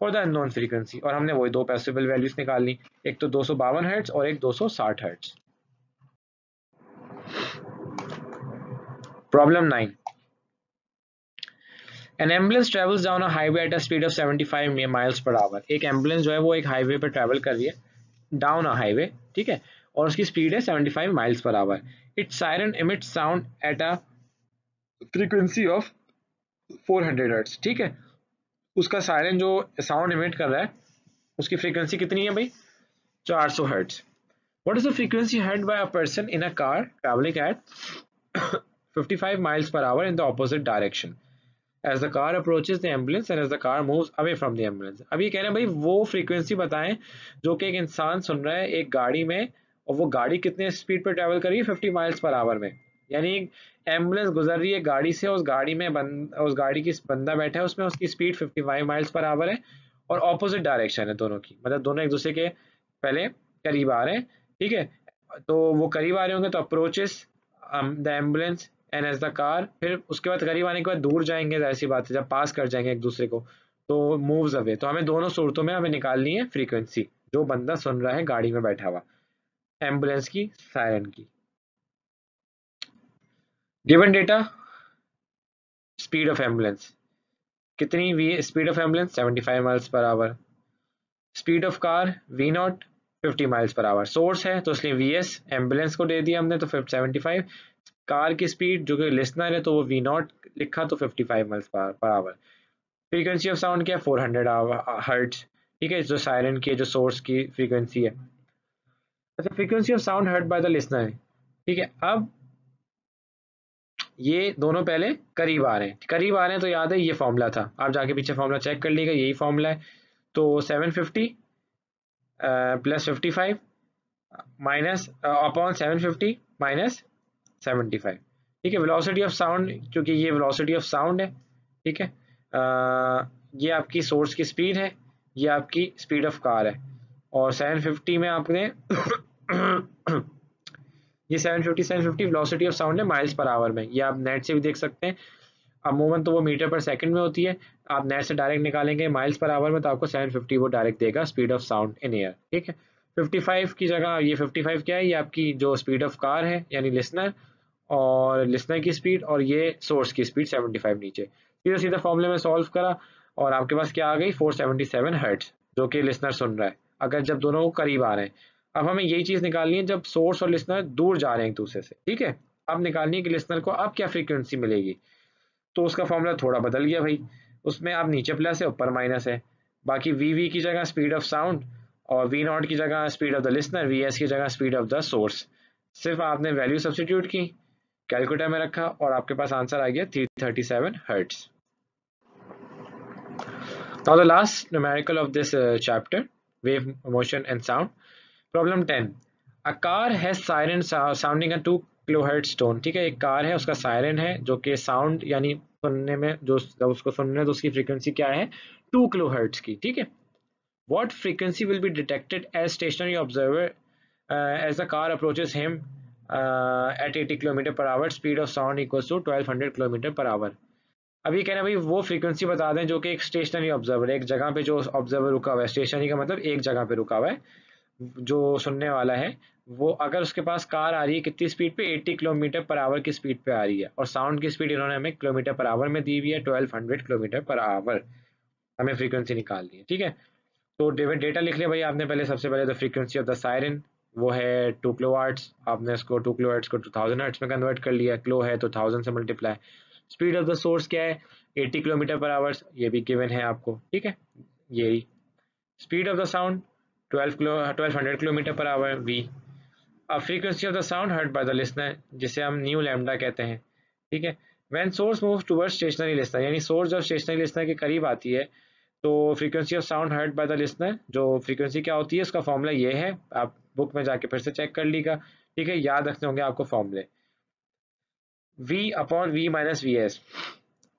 for the unknown frequency, और हमने वही दो पॉसिबल वैल्यूज निकाल ली, एक तो 252 हर्ट्ज और एक 260 hertz. Problem 9, N ambulance travels down a highway at a speed of 75 miles per our, एक एम्बुलेंस जो है वो एक हाईवे पर ट्रेवल कर रही है, डाउन अ हाईवे, ठीक है, और उसकी स्पीड है 75 miles per our, it's siren emits sound at a frequency of 400 hertz, ठीक है, उसका सायरन जो साउंड इमिट कर रहा है उसकी फ्रीक्वेंसी कितनी है भाई 400 hertz. What is the frequency heard by a person in a car travelling eight 55 miles per hour in the opposite direction as the car approaches the ambulance and as the car moves away from the ambulance। अब ये कह रहे हैं भाई वो frequency बताएं जो कि एक इंसान सुन रहा है एक गाड़ी में, और वो गाड़ी कितने स्पीड पर ट्रैवल कर रही है 50 miles per hour में, यानी एम्बुलेंस गुजर रही है गाड़ी से, उस गाड़ी में उस गाड़ी की बंदा बैठा है उसमें, उसकी स्पीड 55 miles per hour है, और ऑपोजिट डायरेक्शन है दोनों की, मतलब दोनों एक दूसरे के पहले करीब आ रहे हैं, ठीक है, तो वो करीब आ रहे होंगे तो approaches the ambulance and as the car, फिर उसके बाद करीब आने के बाद दूर जाएंगे, ऐसी बात है जब पास कर जाएंगे एक दूसरे को तो मूव्स अवे, तो हमें दोनों सूरतों में हमें निकालनी है फ्रीक्वेंसी जो बंदा सुन रहा है गाड़ी में बैठा हुआ एम्बुलेंस की सायरन की। Given data, speed of ambulance कितनी, v speed of ambulance 75 miles per hour, speed of car v naught 50 miles per hour, source है तो इसलिए वी एस एम्बुलेंस को दे दिया हमने तो 75, कार की स्पीड जो कि लिसनर है तो वो वी नॉट लिखा तो 55 miles per our, frequency of sound क्या है 400 हर्ट्ज, ठीक है, जो सायरन की जो सोर्स की फ्रीक्वेंसी है। अच्छा, frequency of sound heard by the listener है, ठीक है, अब ये दोनों पहले करीब आ रहे हैं, करीब आ रहे हैं तो याद है ये फॉर्मूला था, आप जाके पीछे फॉर्मूला चेक कर लीजिएगा, यही फॉर्मूला है, तो 750 प्लस 55 माइनस अपॉन 750 माइनस 75, ठीक है, वेलोसिटी ऑफ साउंड क्योंकि ये वेलोसिटी ऑफ साउंड है, ठीक है, ये आपकी सोर्स की स्पीड है, ये आपकी स्पीड ऑफ कार है, और 750 में आपने ये 750 वेलोसिटी ऑफ साउंड है माइल्स पर आवर में, ये आप नेट से भी देख सकते हैं, अमूमन तो वो मीटर पर सेकंड में होती है, आप नेट से डायरेक्ट निकालेंगे माइल्स पर आवर में तो आपको 750 वो डायरेक्ट देगा speed of sound in air, ठीक है। 55 की जगह ये 55 क्या है, ये आपकी जो स्पीड ऑफ कार है यानी लिसनर, और लिसनर की स्पीड, और ये सोर्स की स्पीड 75 नीचे, सीधा सीधा फॉर्मूले में सॉल्व करा और आपके पास क्या आ गई 477 हर्ट्ज जो कि लिसनर सुन रहा है, अगर जब दोनों को करीब आ रहे हैं। अब हमें यही चीज निकालनी है जब सोर्स और लिसनर दूर जा रहे हैं एक दूसरे से, ठीक है, अब निकालनी है कि लिसनर को अब क्या फ्रीक्वेंसी मिलेगी, तो उसका फॉर्मूला थोड़ा बदल गया भाई, उसमें आप नीचे प्लस है ऊपर माइनस है, बाकी वी की जगह स्पीड ऑफ साउंड और वी नॉट की जगह speed of the listener, V S की जगह स्पीड ऑफ द सोर्स। सिर्फ आपने वैल्यू सब्स्टिट्यूट की, कैलकुलेटर में रखा और आपके पास आंसर आ गया 337 hertz. Now the last numerical of this chapter, wave motion and sound. Problem 10. A car has siren sounding a 2 kilohertz tone. ठीक है, एक कार है, उसका सायरन है जो कि साउंड यानी सुनने में जो उसको सुनने तो उसकी फ्रीक्वेंसी क्या है 2 किलोहर्ट्ज की। ठीक है, what frequency will be detected as stationary observer as the car approaches him at 80 km per hour, speed of sound equals to 1200 km per hour। अभी कह रहे हैं भाई वो फ्रीक्वेंसी बता दें जो कि एक स्टेशनरी ऑब्जर्वर, एक जगह पे जो ऑब्जर्वर रुका हुआ है, स्टेशनरी का मतलब एक जगह पे रुका हुआ है, जो सुनने वाला है वो, अगर उसके पास कार आ रही है कितनी स्पीड पे 80 किलोमीटर पर आवर की स्पीड पे आ रही है, और साउंड की स्पीड इन्होंने हमें किलोमीटर पर आवर में दी हुई है 1200 किलोमीटर पर आवर, हमें फ्रीक्वेंसी निकालनी है। ठीक है, तो डेटा लिख लिया भाई आपने पहले, सबसे पहले तो फ्रीक्वेंसी ऑफ द सायरन वो है 2 किलो हर्ट्ज, आपने इसको 2 किलो हर्ट्ज को 2000 हर्ट्ज में कन्वर्ट कर लिया, किलो है तो 1000 से multiply. Speed of the source क्या है 80 किलोमीटर पर आवर, ये भी गिवन है आपको। ठीक है, यही speed of the sound 1200 kilometre per hour v. अब frequency of the sound heard by the listener, जिसे हम न्यू लैम्डा कहते हैं। ठीक है, when source moves towards stationary listener, यानी सोर्स जब स्टेशनरी लिसनर के करीब आती है तो frequency of sound heard by the listener, जो फ्रीक्वेंसी क्या होती है उसका फॉर्मूला ये है, आप बुक में जाके फिर से चेक कर लीजिएगा। ठीक है, याद रखने होंगे आपको फॉर्मूले, v upon v minus V S.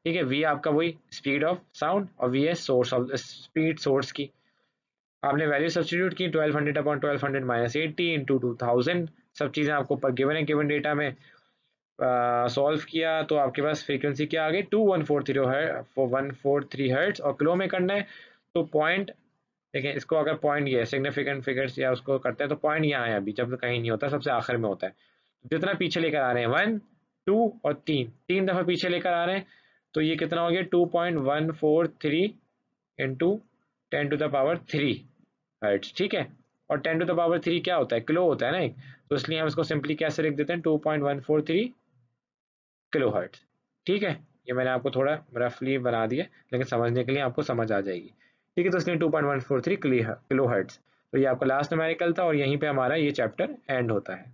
ठीक है, v आपका वही स्पीड ऑफ साउंड और V S source of speed source की। आपने वैल्यू सब्स्टिट्यूट की 1200 अपॉन 1200 माइनस 80 इंटू 2000, सब चीज़ें आपको ऊपर गिवन है, गिवन डेटा में सॉल्व किया तो आपके पास फ्रीक्वेंसी क्या आ गई 2143 हर्ट्ज, और किलो में करना है तो पॉइंट, देखें इसको अगर पॉइंट ये सिग्निफिकेंट फिगर्स या उसको करते हैं तो पॉइंट यहाँ है, अभी जब कहीं नहीं होता सबसे आखिर में होता है। जितना पीछे लेकर आ रहे हैं 1 2 और 3 दफा पीछे लेकर आ रहे हैं तो ये कितना हो गया 2.143 into 10 to the power 3 hertz. ठीक है, और 10 टू द पावर 3 क्या होता है, किलो होता है ना एक, तो इसलिए हम इसको सिंपली कैसे लिख देते हैं 2.143 किलो हर्ट्ज। ठीक है, ये मैंने आपको थोड़ा रफली बना दिया लेकिन समझने के लिए आपको समझ आ जाएगी। ठीक है, तो इसलिए 2.143 किलो हर्ट्ज। तो ये आपका लास्ट न्यूमेरिकल था और यहीं पे हमारा ये चैप्टर एंड होता है।